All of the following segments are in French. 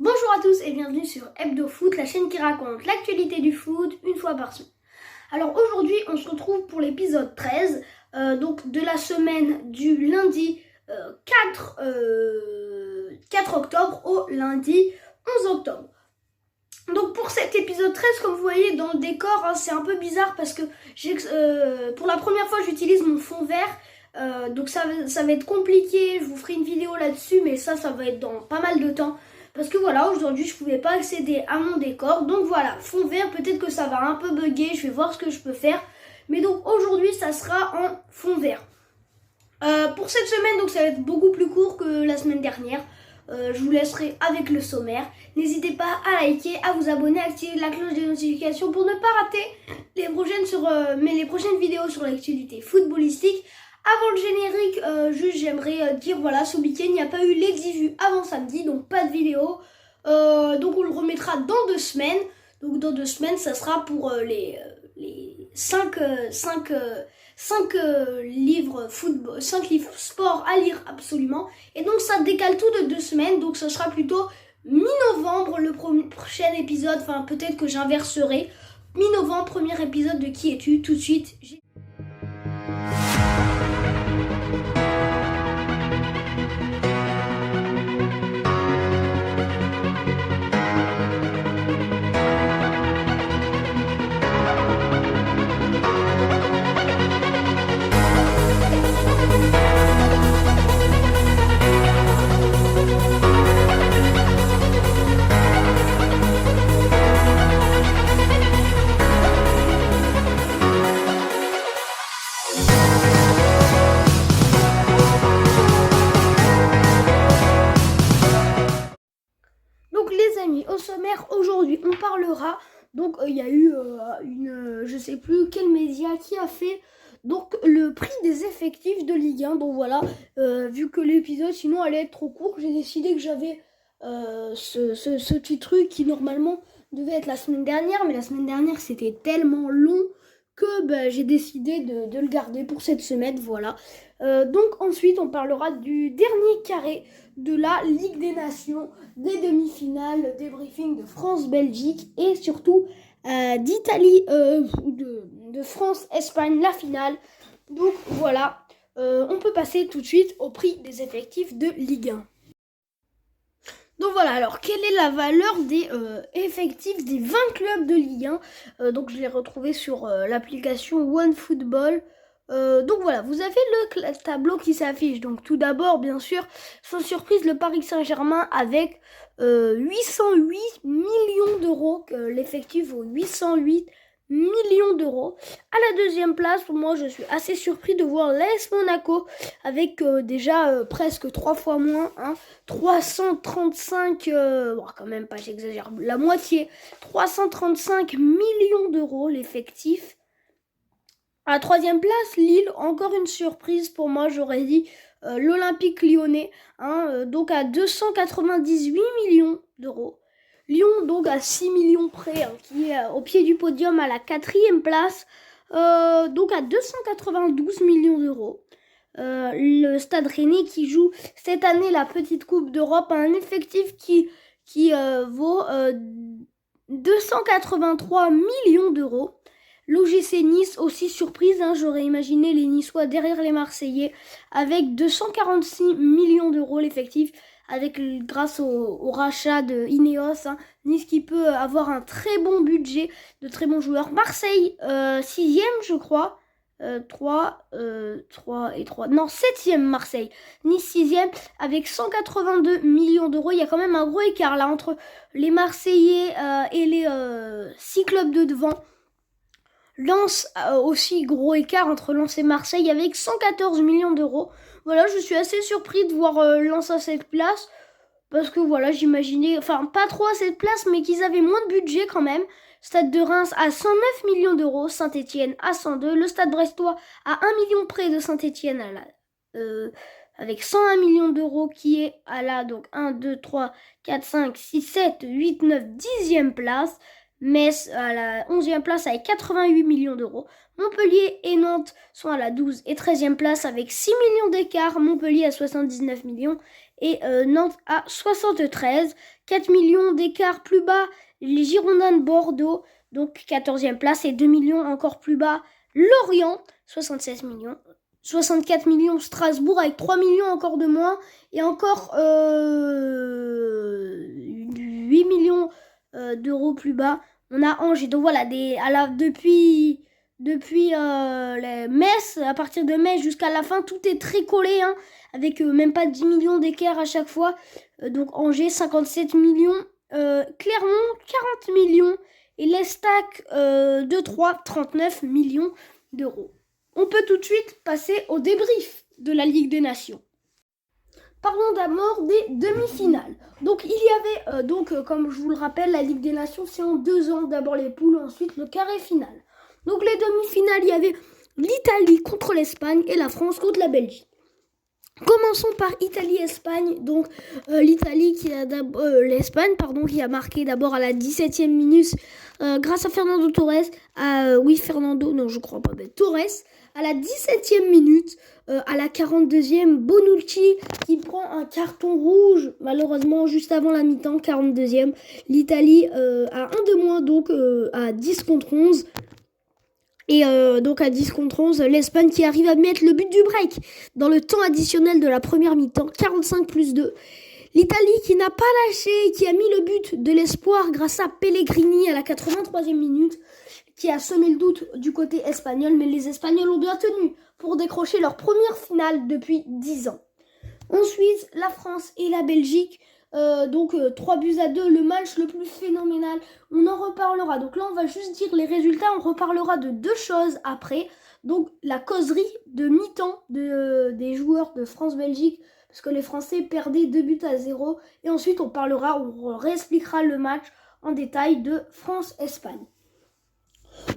Bonjour à tous et bienvenue sur Hebdo Foot, la chaîne qui raconte l'actualité du foot une fois par semaine. Alors aujourd'hui, on se retrouve pour l'épisode 13, donc de la semaine du lundi 4 octobre au lundi 11 octobre. Donc pour cet épisode 13, comme vous voyez dans le décor, c'est un peu bizarre parce que pour la première fois j'utilise mon fond vert. Donc ça va être compliqué, je vous ferai une vidéo là-dessus, mais ça va être dans pas mal de temps. Parce que voilà, aujourd'hui je pouvais pas accéder à mon décor. Donc voilà, fond vert, peut-être que ça va un peu bugger, je vais voir ce que je peux faire. Mais donc aujourd'hui ça sera en fond vert. Pour cette semaine, donc ça va être beaucoup plus court que la semaine dernière. Je vous laisserai avec le sommaire. N'hésitez pas à liker, à vous abonner, à activer la cloche des notifications pour ne pas rater les prochaines vidéos sur l'actualité footballistique. Avant le générique, juste j'aimerais dire, voilà, ce week-end il n'y a pas eu les 10 vues avant samedi, donc pas de vidéo. Donc on le remettra dans 2 semaines. Donc dans 2 semaines, ça sera pour les 5 livres football, 5 livres sport à lire absolument. Et donc ça décale tout de 2 semaines, donc ça sera plutôt mi-novembre le prochain épisode. Enfin peut-être que j'inverserai. Mi-novembre, premier épisode de Qui es-tu? Tout de suite. Au sommaire, aujourd'hui, on parlera. Donc, il y a eu je sais plus quel média qui a fait donc le prix des effectifs de Ligue 1. Donc voilà, vu que l'épisode sinon allait être trop court, j'ai décidé que j'avais ce petit truc qui normalement devait être la semaine dernière, mais la semaine dernière c'était tellement long que j'ai décidé de le garder pour cette semaine. Voilà. Donc ensuite, on parlera du dernier carré de la Ligue des Nations, des demi-finales, des briefings de France-Belgique et surtout d'Italie, de France-Espagne, la finale. Donc voilà, on peut passer tout de suite au prix des effectifs de Ligue 1. Donc voilà, alors quelle est la valeur des effectifs des 20 clubs de Ligue 1? Donc je l'ai retrouvé sur l'application OneFootball. Donc voilà, vous avez le tableau qui s'affiche. Donc tout d'abord, bien sûr, sans surprise, le Paris Saint-Germain avec 808 millions d'euros. L'effectif vaut 808 millions d'euros. À la deuxième place, pour moi, je suis assez surpris de voir l'AS Monaco avec déjà presque 3 fois moins, 335, bon, quand même pas, j'exagère, la moitié, 335 millions d'euros l'effectif. À la troisième place, Lille, encore une surprise pour moi, j'aurais dit l'Olympique Lyonnais, donc à 298 millions d'euros. Lyon, donc à 6 millions près, qui est au pied du podium à la quatrième place, donc à 292 millions d'euros. Le Stade Rennais qui joue cette année la petite Coupe d'Europe a un effectif qui vaut 283 millions d'euros. L'OGC Nice, aussi surprise, j'aurais imaginé les Niçois derrière les Marseillais, avec 246 millions d'euros l'effectif, grâce au rachat de Ineos, Nice qui peut avoir un très bon budget, de très bons joueurs. Marseille, 6e je crois, 7e Marseille, Nice 6e, avec 182 millions d'euros. Il y a quand même un gros écart là entre les Marseillais et les 6 clubs de devant. Lens aussi gros écart entre Lens et Marseille avec 114 millions d'euros. Voilà, je suis assez surpris de voir Lens à cette place. Parce que voilà, j'imaginais, enfin pas trop à cette place, mais qu'ils avaient moins de budget quand même. Stade de Reims à 109 millions d'euros, Saint-Etienne à 102. Le Stade brestois à 1 million près de Saint-Etienne avec 101 millions d'euros qui est à la donc 1, 2, 3, 4, 5, 6, 7, 8, 9, 10e place. Metz à la 11e place avec 88 millions d'euros. Montpellier et Nantes sont à la 12 et 13e place avec 6 millions d'écart. Montpellier à 79 millions et Nantes à 73. 4 millions d'écart plus bas, les Girondins de Bordeaux, donc 14e place, et 2 millions encore plus bas, Lorient, 76 millions. 64 millions Strasbourg avec 3 millions encore de moins et encore 8 millions d'euros plus bas. On a Angers. Donc voilà, depuis les Metz, à partir de Metz jusqu'à la fin, tout est très collé, hein, avec même pas 10 millions d'écart à chaque fois. Donc Angers, 57 millions. Clermont, 40 millions. Et l'Estac 2-3, 39 millions d'euros. On peut tout de suite passer au débrief de la Ligue des Nations. Parlons d'abord des demi-finales. Donc il y avait, comme je vous le rappelle, la Ligue des Nations, c'est en 2 ans. D'abord les poules, ensuite le carré final. Donc les demi-finales, il y avait l'Italie contre l'Espagne et la France contre la Belgique. Commençons par Italie-Espagne. Donc l'Italie l'Espagne qui a marqué d'abord à la 17e minute grâce à Fernando Torres. Torres à la 17e minute. À la 42e, Bonucci qui prend un carton rouge, malheureusement juste avant la mi-temps, 42e. L'Italie a un de moins, donc à 10 contre 11. Et donc à 10 contre 11, l'Espagne qui arrive à mettre le but du break dans le temps additionnel de la première mi-temps, 45 plus 2. L'Italie qui n'a pas lâché, qui a mis le but de l'espoir grâce à Pellegrini à la 83e minute, qui a semé le doute du côté espagnol, mais les Espagnols ont bien tenu pour décrocher leur première finale depuis 10 ans. Ensuite, la France et la Belgique, 3-2, le match le plus phénoménal. On en reparlera. Donc là, on va juste dire les résultats. On reparlera de 2 choses après. Donc la causerie de mi-temps des joueurs de France-Belgique, parce que les Français perdaient 2-0. Et ensuite, on réexpliquera le match en détail de France-Espagne.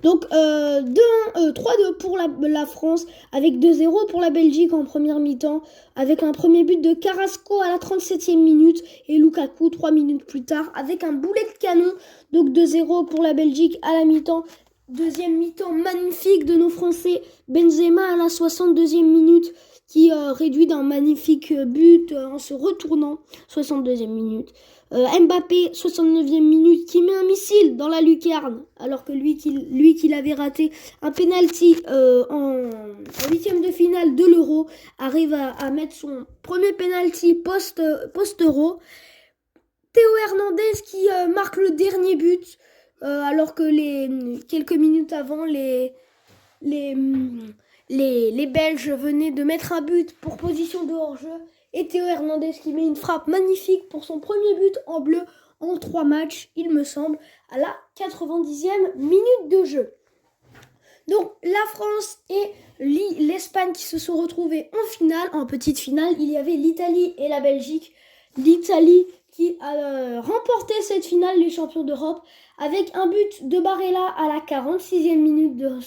Donc 3-2 pour la France, avec 2-0 pour la Belgique en première mi-temps, avec un premier but de Carrasco à la 37e minute et Lukaku 3 minutes plus tard avec un boulet de canon. Donc 2-0 pour la Belgique à la mi-temps. Deuxième mi-temps magnifique de nos Français, Benzema à la 62e minute qui réduit d'un magnifique but en se retournant, 62e minute. Mbappé, 69e minute, qui met un missile dans la lucarne, alors que lui qui l'avait raté un penalty en 8e de finale de l'Euro, arrive à mettre son premier penalty post-Euro. Théo Hernandez qui marque le dernier but, alors que quelques minutes avant, les Belges venaient de mettre un but pour position de hors-jeu. Et Théo Hernandez qui met une frappe magnifique pour son premier but en bleu en 3 matchs, il me semble, à la 90e minute de jeu. Donc la France et l'Espagne qui se sont retrouvés en finale, en petite finale. Il y avait l'Italie et la Belgique. L'Italie qui a remporté cette finale, les champions d'Europe, avec un but de Barella à la 46e minute de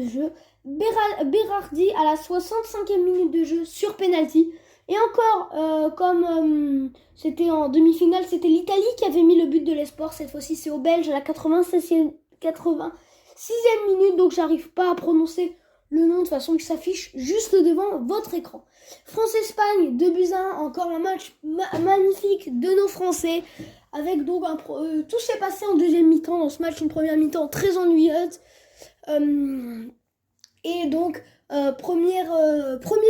jeu. Berardi à la 65e minute de jeu sur penalty. Et encore, comme c'était en demi-finale, c'était l'Italie qui avait mis le but de l'espoir. Cette fois-ci, c'est aux Belges à la 86e minute. Donc, j'arrive pas à prononcer le nom de toute façon qui s'affiche juste devant votre écran. France-Espagne, 2-1. Encore un match magnifique de nos Français. Avec donc tout s'est passé en deuxième mi-temps dans ce match. Une première mi-temps très ennuyeuse. Et donc, premier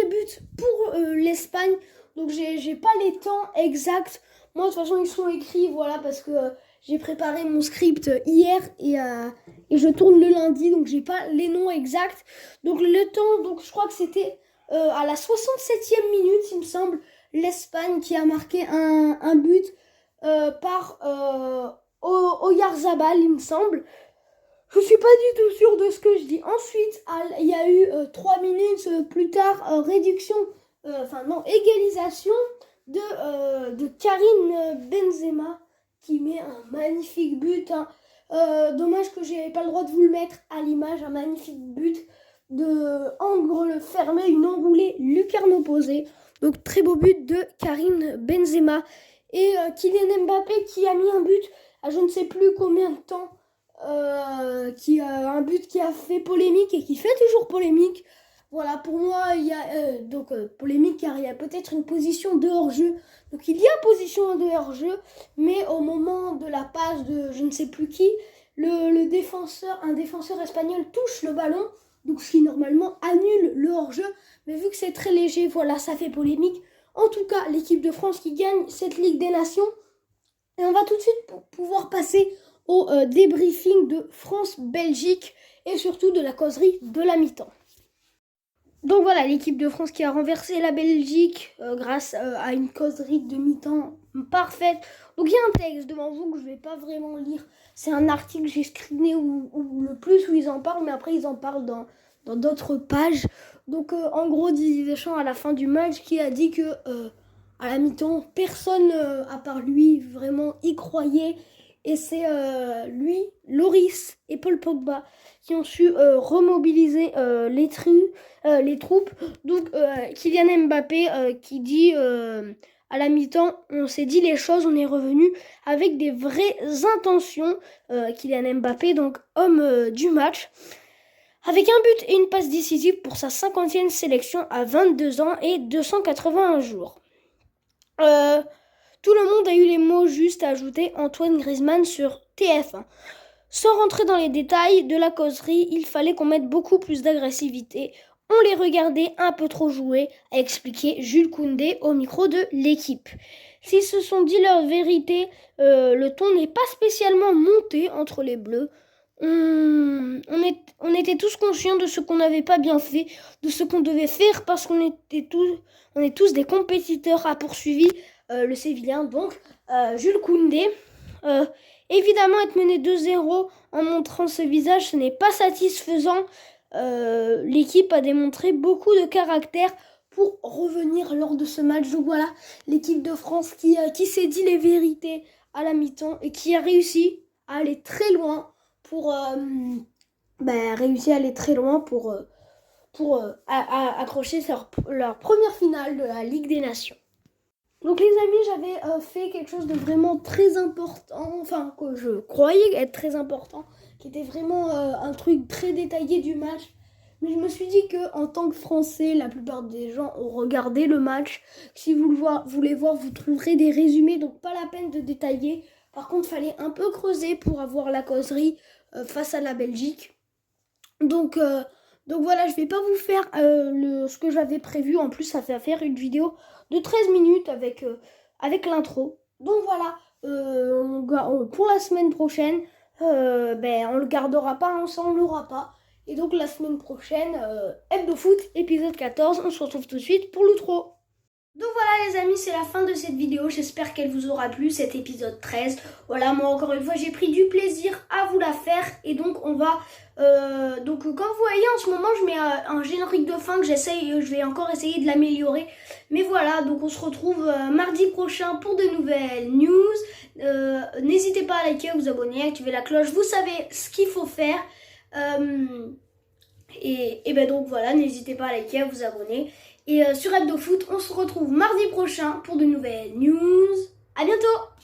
but pour l'Espagne. Donc, j'ai pas les temps exacts. Moi, de toute façon, ils sont écrits, voilà, parce que j'ai préparé mon script hier et je tourne le lundi, donc j'ai pas les noms exacts. Donc, le temps, donc je crois que c'était à la 67e minute, il me semble, l'Espagne qui a marqué un but par Oyarzabal, il me semble. Je suis pas du tout sûre de ce que je dis. Ensuite, il y a eu 3 minutes plus tard, égalisation de Karim Benzema qui met un magnifique but. Dommage que j'ai pas le droit de vous le mettre à l'image. Un magnifique but de angle fermé, une enroulée lucarne opposée. Donc très beau but de Karim Benzema. Et Kylian Mbappé qui a mis un but à je ne sais plus combien de temps, qui a un but qui a fait polémique et qui fait toujours polémique. Voilà, pour moi, il y a polémique car il y a peut-être une position de hors-jeu. Donc il y a position de hors-jeu, mais au moment de la passe de je ne sais plus qui, un défenseur espagnol touche le ballon, donc ce qui normalement annule le hors-jeu. Mais vu que c'est très léger, voilà, ça fait polémique. En tout cas, l'équipe de France qui gagne cette Ligue des Nations. Et on va tout de suite pouvoir passer au débriefing de France-Belgique et surtout de la causerie de la mi-temps. Donc voilà, l'équipe de France qui a renversé la Belgique grâce à une causerie de mi-temps parfaite. Donc il y a un texte devant vous que je ne vais pas vraiment lire. C'est un article que j'ai screené où le plus où ils en parlent, mais après ils en parlent dans d'autres pages. Donc en gros, Didier Deschamps à la fin du match qui a dit que à la mi-temps, personne à part lui vraiment y croyait. Et c'est lui, Loris et Paul Pogba qui ont su remobiliser les troupes. Donc Kylian Mbappé qui dit à la mi-temps, on s'est dit les choses, on est revenu avec des vraies intentions. Kylian Mbappé, donc homme du match. Avec un but et une passe décisive pour sa 50e sélection à 22 ans et 281 jours. Tout le monde a eu les mots justes à ajouter Antoine Griezmann sur TF1. Sans rentrer dans les détails de la causerie, il fallait qu'on mette beaucoup plus d'agressivité. On les regardait un peu trop jouer, a expliqué Jules Koundé au micro de l'équipe. S'ils se sont dit leur vérité, le ton n'est pas spécialement monté entre les Bleus. On était tous conscients de ce qu'on n'avait pas bien fait, de ce qu'on devait faire parce qu'on est tous des compétiteurs, a poursuivi le Sévillien, donc Jules Koundé. Évidemment, être mené 2-0 en montrant ce visage, ce n'est pas satisfaisant. L'équipe a démontré beaucoup de caractère pour revenir lors de ce match. Donc voilà, l'équipe de France qui s'est dit les vérités à la mi-temps et qui a réussi à aller très loin pour accrocher leur première finale de la Ligue des Nations. Donc les amis, j'avais fait quelque chose de vraiment très important, enfin que je croyais être très important, qui était vraiment un truc très détaillé du match. Mais je me suis dit que en tant que Français, la plupart des gens ont regardé le match. Si vous voulez voir, vous trouverez des résumés, donc pas la peine de détailler. Par contre, il fallait un peu creuser pour avoir la causerie face à la Belgique. Donc voilà, je vais pas vous faire ce que j'avais prévu. En plus, ça fait faire une vidéo de 13 minutes avec l'intro. Donc voilà, pour la semaine prochaine, on le gardera pas, hein, ça on l'aura pas. Et donc la semaine prochaine, Hebdo Foot, épisode 14, on se retrouve tout de suite pour l'outro. Donc voilà les amis, c'est la fin de cette vidéo, j'espère qu'elle vous aura plu, cet épisode 13. Voilà, moi encore une fois j'ai pris du plaisir à vous la faire et donc on va... donc comme vous voyez en ce moment je mets un générique de fin que je vais encore essayer de l'améliorer. Mais voilà, donc on se retrouve mardi prochain pour de nouvelles news. N'hésitez pas à liker, à vous abonner, à activer la cloche, vous savez ce qu'il faut faire. Et ben donc voilà, n'hésitez pas à liker, à vous abonner. Et sur Hebdo Foot, on se retrouve mardi prochain pour de nouvelles news. À bientôt!